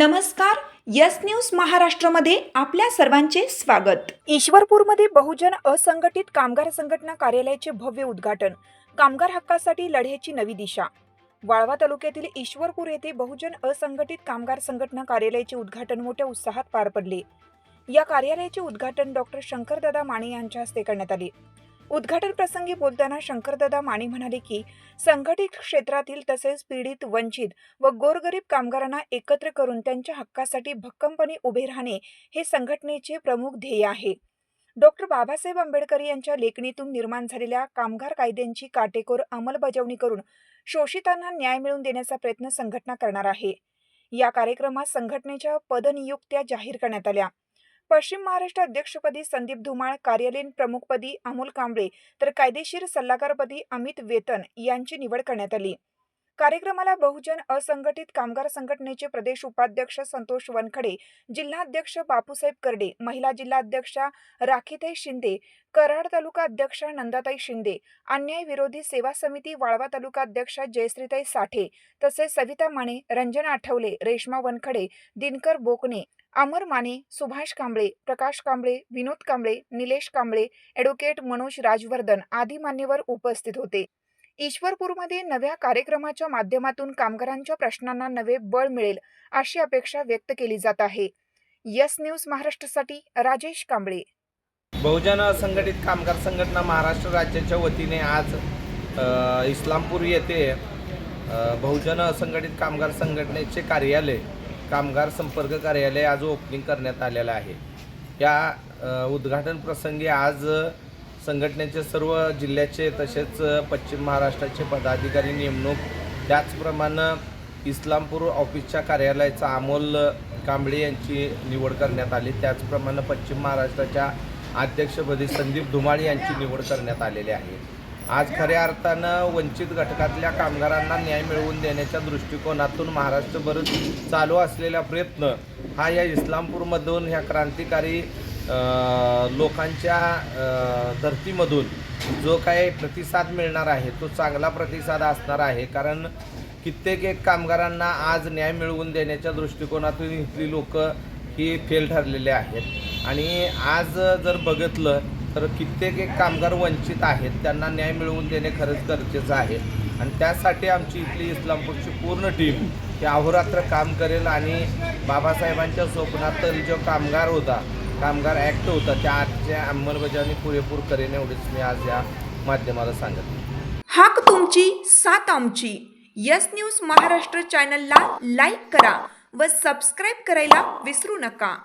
नमस्कार. Yes news महाराष्ट्रामध्ये आपल्या सर्वांचे स्वागत. ईश्वरपूरमध्ये बहुजन असंघटित कामगार संघटना कार्यालयाचे भव्य उद्घाटन. कामगार हक्कासाठी लढ्याची नवी दिशा. वाळवा तालुक्यातील ईश्वरपूर येथे बहुजन असंघटित कामगार संघटना कार्यालयाचे उद्घाटन मोठ्या उत्साहात पार पडले. या कार्यालयाचे उद्घाटन डॉक्टर शंकरदादा माने यांच्या हस्ते करण्यात आले. उद्घाटन प्रसंगी बोलताना शंकरदादा माने म्हणाले की संघटित क्षेत्रातील तसेच पीडित, वंचित व गोरगरीब कामगारांना एकत्र करून त्यांच्या हक्कासाठी भक्कमपणे उभे राहणे हे संघटनेचे प्रमुख ध्येय आहे. डॉक्टर बाबासाहेब आंबेडकर यांच्या लेखणीतून निर्माण झालेल्या कामगार कायद्यांची काटेकोर अंमलबजावणी करून शोषितांना न्याय मिळवून देण्याचा प्रयत्न संघटना करणार आहे. या कार्यक्रमात संघटनेच्या पदनियुक्त्या जाहीर करण्यात आल्या. पश्चिम महाराष्ट्र अध्यक्षपदी संदीप धुमाळ, कार्यालयीन प्रमुखपदी अमोल कांबळे तर कायदेशीर सल्लागारपदी अमित वेतन यांची निवड करण्यात आली. कार्यक्रमाला बहुजन असंघटित कामगार संघटनेचे प्रदेश उपाध्यक्ष संतोष वनखडे, जिल्हाध्यक्ष बापूसाहेब करडे, महिला जिल्हाध्यक्षा राखीताई शिंदे, कराड तालुका अध्यक्षा नंदाताई शिंदे, अन्याय विरोधी सेवा समिती वाळवा तालुका अध्यक्षा जयश्रीताई साठे तसेच सविता माने, रंजना आठवले, रेश्मा वनखडे, दिनकर बोकणे, अमर माने, सुभाष कांबळे, प्रकाश कांबळे, विनोद कांबळे, निलेश कांबळे, ॲडव्होकेट मनोज राजवर्धन आदी मान्यवर उपस्थित होते. ईश्वरपूरमध्ये नव्या कार्यक्रमाच्या माध्यमातून कामगारांच्या प्रश्नांना नवे बळ मिळेल अशी अपेक्षा व्यक्त केली जात आहे. यस न्यूज महाराष्ट्रासाठी राजेश कांबळे. बहुजन असंघटित कामगार संघटना महाराष्ट्र राज्याच्या वतीने आज इस्लामपूर येथे बहुजन असंघटित कामगार संघटनेचे कार्यालय, कामगार संपर्क कार्यालय आज ओपनिंग करण्यात आलेलं आहे. या उद्घाटन प्रसंगी आज संघटनेचे सर्व जिल्ह्याचे तसेच पश्चिम महाराष्ट्राचे पदाधिकारी नेमणूक, त्याचप्रमाणे इस्लामपूर ऑफिसच्या कार्यालयाचा अमोल कांबळे यांची निवड करण्यात आली. त्याचप्रमाणे पश्चिम महाराष्ट्राच्या अध्यक्षपदी संदीप धुमाळ यांची निवड करण्यात आलेली आहे. आज खऱ्या अर्थानं वंचित घटकातल्या कामगारांना न्याय मिळवून देण्याच्या दृष्टिकोनातून महाराष्ट्रभर चालू असलेला प्रयत्न हा या इस्लामपूरमधून ह्या क्रांतिकारी लोकांच्या धर्तीमधून जो काही प्रतिसाद मिळणार आहे तो चांगला प्रतिसाद असणार आहे. कारण कित्येक कामगारांना आज न्याय मिळवून देण्याच्या दृष्टिकोनातून इथली लोक ही फेल ठरलेले आहेत आणि आज जर बघितलं तर कित्येक कामगार वंचित आहेत, त्यांना न्याय मिळवून देणे खरंच गरजेचं आहे आणि त्यासाठी आमची इथली इस्लामपूरची पूर्ण टीम ही अहोरात्र काम करेल आणि बाबासाहेबांच्या स्वप्नातल जो कामगार होता, कामगार ॲक्ट होता, त्या ॲक्टच्या अंमलबजावणी पुरेपूर करेन एवढेच मी आज या माध्यमाला सांगत. हाक तुमची, साथ आमची. यस न्यूज महाराष्ट्र चॅनलला लाईक करा व सबस्क्राईब करायला विसरू नका.